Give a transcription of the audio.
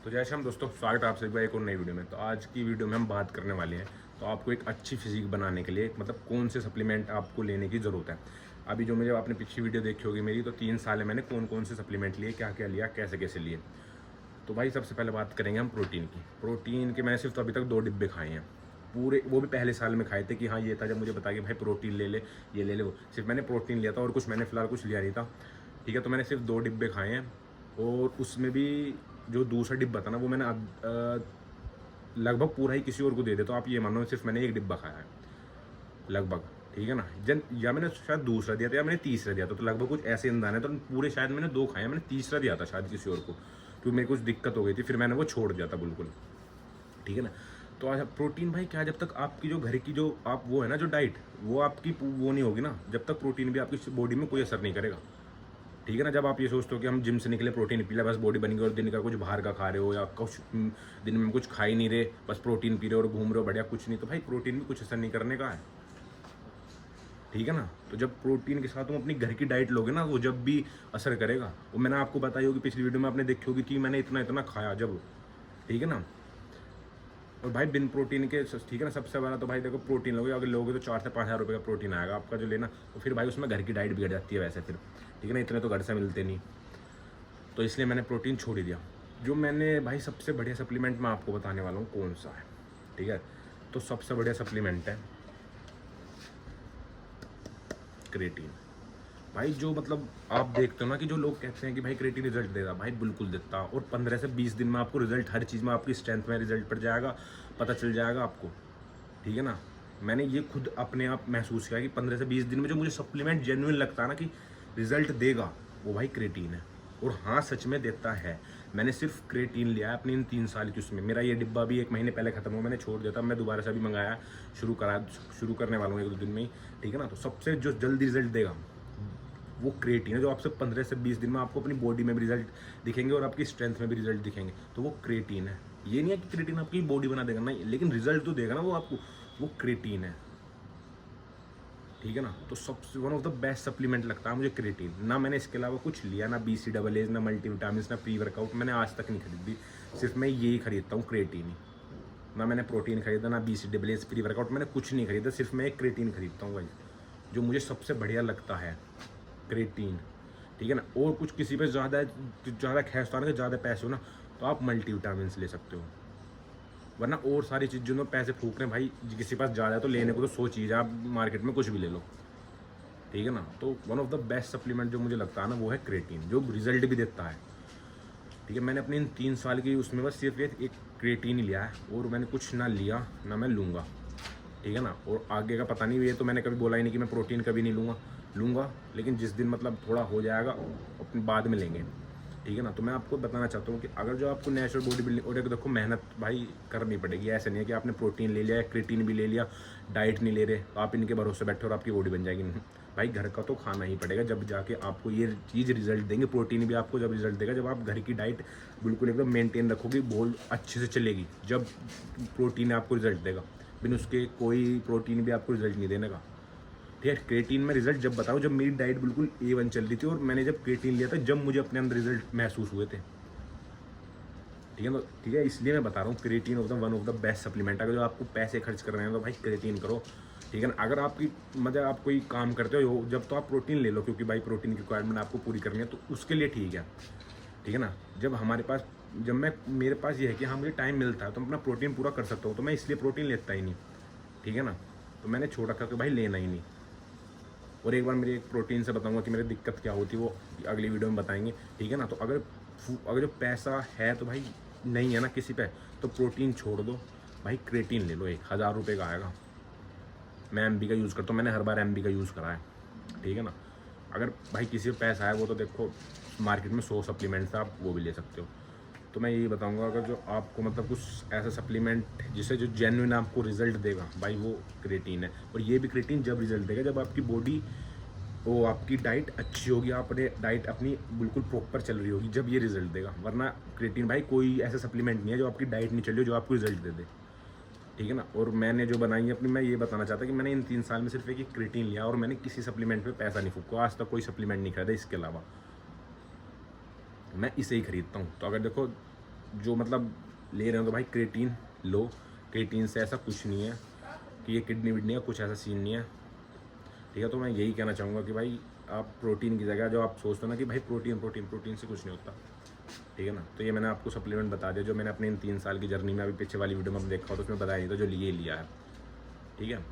तो जय श्याम दोस्तों, स्वागत है आप सभी का एक और नई वीडियो में। तो आज की वीडियो में हम बात करने वाले हैं तो आपको एक अच्छी फिजिक बनाने के लिए मतलब कौन से सप्लीमेंट आपको लेने की ज़रूरत है। अभी जो मुझे आपने पिछली वीडियो देखी होगी मेरी, तो 3 साल है मैंने कौन कौन से सप्लीमेंट लिए, क्या क्या लिया, कैसे कैसे लिए। तो भाई सबसे पहले बात करेंगे हम प्रोटीन की। प्रोटीन के मैंने सिर्फ तो अभी तक 2 डिब्बे खाए हैं पूरे, वो भी पहले साल में खाए थे कि हाँ ये था जब मुझे बताया कि भाई प्रोटीन ले ले, ये ले ले। वो सिर्फ मैंने प्रोटीन लिया था और कुछ मैंने फ़िलहाल कुछ लिया नहीं था। ठीक है, तो मैंने सिर्फ 2 डिब्बे खाए हैं और उसमें भी जो दूसरा डिब्बा था ना वो मैंने लगभग पूरा ही किसी और को दे दे। तो आप ये मानो सिर्फ मैंने 1 डिब्बा खाया है लगभग। ठीक है ना, या मैंने शायद दूसरा दिया था या मैंने तीसरा दिया था, तो लगभग कुछ ऐसे अंदाज है। तो पूरे शायद मैंने 2 खाए, मैंने तीसरा दिया था शायद किसी और को, क्योंकि मेरी कुछ दिक्कत हो गई थी, फिर मैंने वो छोड़ दिया था बिल्कुल। ठीक है ना। तो आज प्रोटीन भाई क्या, जब तक आपकी जो घर की जो आप वो है ना जो डाइट, वो आपकी वो नहीं होगी ना, जब तक प्रोटीन भी आपकी बॉडी में कोई असर नहीं करेगा। ठीक है ना। जब आप ये सोचते हो कि हम जिम से निकले प्रोटीन पी लिया बस बॉडी बनेगी, और दिन का कुछ बाहर का खा रहे हो या कुछ दिन में कुछ खा ही नहीं रहे, बस प्रोटीन पी रहे हो और घूम रहे हो बढ़िया कुछ नहीं, तो भाई प्रोटीन भी कुछ असर नहीं करने का है। ठीक है ना। तो जब प्रोटीन के साथ तुम अपनी घर की डाइट लोगे ना, वो जब भी असर करेगा। वो मैंने आपको बताई होगी पिछली वीडियो में, आपने देखी होगी कि मैंने इतना इतना खाया जब। ठीक है ना। और भाई बिन प्रोटीन के, ठीक है ना, सबसे बड़ा तो भाई देखो प्रोटीन लोगे, अगर लोगे तो 4 से 5 हज़ार रुपये का प्रोटीन आएगा आपका जो लेना, तो फिर भाई उसमें घर की डाइट बिगड़ जाती है वैसे फिर। ठीक है ना, इतने तो घर से मिलते नहीं, तो इसलिए मैंने प्रोटीन छोड़ ही दिया। जो मैंने भाई सबसे बढ़िया सप्लीमेंट मैं आपको बताने वाला हूँ कौन सा है। ठीक है, तो सबसे बढ़िया सप्लीमेंट है क्रेटीन। भाई जो मतलब आप देखते हो ना कि जो लोग कहते हैं कि भाई क्रेटीन रिजल्ट देगा, भाई बिल्कुल देता। और 15 से 20 दिन में आपको रिजल्ट, हर चीज़ में आपकी स्ट्रेंथ में रिजल्ट पड़ जाएगा, पता चल जाएगा आपको। ठीक है ना। मैंने ये खुद अपने आप महसूस किया कि 15 से 20 दिन में जो मुझे सप्लीमेंट जेन्युइन लगता है ना कि रिजल्ट देगा, वो भाई क्रेटीन है। और हाँ, सच में देता है। मैंने सिर्फ क्रेटीन लिया है अपनी इन 3 साल की उसमें। मेरा ये डिब्बा भी 1 महीने पहले खत्म हुआ, मैंने छोड़ दिया था। मैं दोबारा से अभी मंगाया, शुरू करने वाला हूँ 1-2 दिन में ही। ठीक है ना। तो सबसे जो जल्दी रिजल्ट देगा वो क्रेटीन है, जो आपसे 15 से 20 दिन में आपको अपनी बॉडी में भी रिजल्ट दिखेंगे और आपकी स्ट्रेंथ में भी रिजल्ट दिखेंगे, तो वो क्रेटीन है। ये नहीं है कि क्रेटीन आपकी बॉडी बना देगा, नहीं, लेकिन रिजल्ट तो देगा ना वो आपको, वो क्रेटीन है। ठीक है ना। तो सबसे one of the best supplement लगता है मुझे क्रेटीन। ना मैंने इसके अलावा कुछ लिया, ना BCAAs, ना मल्टीविटामिन, ना प्री वर्कआउट, मैंने आज तक नहीं खरीदी। सिर्फ मैं यही खरीदता हूँ, क्रेटीन ही। ना मैंने प्रोटीन खरीदा, ना BCAAs, प्री वर्कआउट, मैंने कुछ नहीं खरीदा, सिर्फ मैं एक क्रेटीन खरीदता हूँ भाई, जो मुझे सबसे बढ़िया लगता है, क्रेटीन। ठीक है ना। और कुछ किसी पे ज़्यादा खैस तो आने के ज़्यादा पैसे हो ना, तो आप मल्टीविटामिन ले सकते हो, वरना और सारी चीज़ों में पैसे फूक रहे हैं भाई। किसी के पास ज़्यादा है तो लेने को तो सोचिए, आप मार्केट में कुछ भी ले लो। ठीक है ना। तो one of the best supplement जो मुझे लगता है ना वो है क्रेटीन, जो रिजल्ट भी देता है। ठीक है, मैंने अपनी इन 3 साल की उसमें बस सिर्फ एक क्रेटीन ही लिया है, और मैंने कुछ ना लिया ना मैं लूँगा। ठीक है ना। और आगे का पता नहीं, ये तो मैंने कभी बोला ही नहीं कि मैं प्रोटीन कभी नहीं लूँगा, लेकिन जिस दिन मतलब थोड़ा हो जाएगा अपने बाद में लेंगे। ठीक है ना। तो मैं आपको बताना चाहता हूँ कि अगर जो आपको नेचुरल बॉडी बिल्डिंग, और देखो मेहनत भाई करनी पड़ेगी। ऐसे नहीं है कि आपने प्रोटीन ले लिया, क्रेटीन भी ले लिया, डाइट नहीं ले रहे, तो आप इनके भरोसे बैठे और आपकी बॉडी बन जाएगी। नहीं भाई, घर का तो खाना ही पड़ेगा, जब जाके आपको ये चीज़ रिजल्ट देंगे। प्रोटीन भी आपको जब रिजल्ट देगा जब आप घर की डाइट बिल्कुल एकदम मेनटेन रखोगे, बहुत अच्छे से चलेगी, जब प्रोटीन आपको रिजल्ट देगा। बिन उसके कोई प्रोटीन भी आपको रिजल्ट नहीं देने का। ठीक है। क्रेटीन में रिजल्ट जब बताऊँ, जब मेरी डाइट बिल्कुल A1 चल रही थी और मैंने जब क्रेटीन लिया था, जब मुझे अपने अंदर रिजल्ट महसूस हुए थे। ठीक है ना। ठीक है, इसलिए मैं बता रहा हूँ creatine one of the best supplement. अगर जो आपको पैसे खर्च कर रहे हैं तो भाई क्रेटीन करो। ठीक है ना। अगर आपकी मतलब आप कोई काम करते हो जब, तो आप प्रोटीन ले लो, क्योंकि भाई प्रोटीन की रिक्वायरमेंट आपको पूरी करनी है, तो उसके लिए ठीक है। ठीक है ना। जब हमारे पास, मेरे पास ये है कि हाँ मुझे टाइम मिलता है तो मैं अपना प्रोटीन पूरा कर सकता हूँ, तो मैं इसलिए प्रोटीन लेता ही नहीं। ठीक है ना। तो मैंने छोड़ रखा कि भाई लेना ही नहीं। और एक बार मेरी एक प्रोटीन से बताऊंगा कि मेरी दिक्कत क्या होती है, वो अगली वीडियो में बताएंगे। ठीक है ना। तो अगर जो पैसा है तो भाई नहीं है ना किसी पे, तो प्रोटीन छोड़ दो भाई, क्रेटीन ले लो। 1,000 रुपये का आएगा। मैं MB का यूज़ करता हूँ, मैंने हर बार MB का यूज़ करा है। ठीक है ना। अगर भाई किसी पे पैसा है, वो तो देखो मार्केट में 100 सप्लीमेंट्स आप वो भी ले सकते हो। तो मैं यही बताऊंगा, अगर जो आपको मतलब कुछ ऐसा सप्लीमेंट जिससे जो जेन्युइन आपको रिजल्ट देगा भाई, वो क्रेटीन है। और ये भी क्रेटीन जब रिजल्ट देगा जब आपकी बॉडी, वो आपकी डाइट अच्छी होगी, आपने डाइट अपनी बिल्कुल प्रॉपर चल रही होगी, जब ये रिजल्ट देगा। वरना क्रेटीन भाई कोई ऐसा सप्लीमेंट नहीं है जो आपकी डाइट नहीं चल रही हो जो आपको रिजल्ट दे दे। ठीक है ना। और मैंने जो बनाई है अपनी, मैं ये बताना चाहता कि मैंने इन 3 साल में सिर्फ एक क्रेटीन लिया, और मैंने किसी सप्लीमेंट पे पैसा नहीं फूका। आज तक कोई सप्लीमेंट नहीं खरीदा इसके अलावा, मैं इसे ही खरीदता हूँ। तो अगर देखो जो मतलब ले रहे हो तो भाई क्रिएटिन लो। क्रिएटिन से ऐसा कुछ नहीं है कि ये किडनी विडनी है, कुछ ऐसा सीन नहीं है, ठीक है। तो मैं यही कहना चाहूँगा कि भाई आप प्रोटीन की जगह जो आप सोचते हो ना कि भाई प्रोटीन से कुछ नहीं होता, ठीक है ना। तो ये मैंने आपको सप्लीमेंट बता दिया जो मैंने अपने इन 3 साल की जर्नी में, अभी पीछे वाली वीडियो में देखा हो तो उसमें बताया नहीं था, जो लिए लिया है, ठीक है।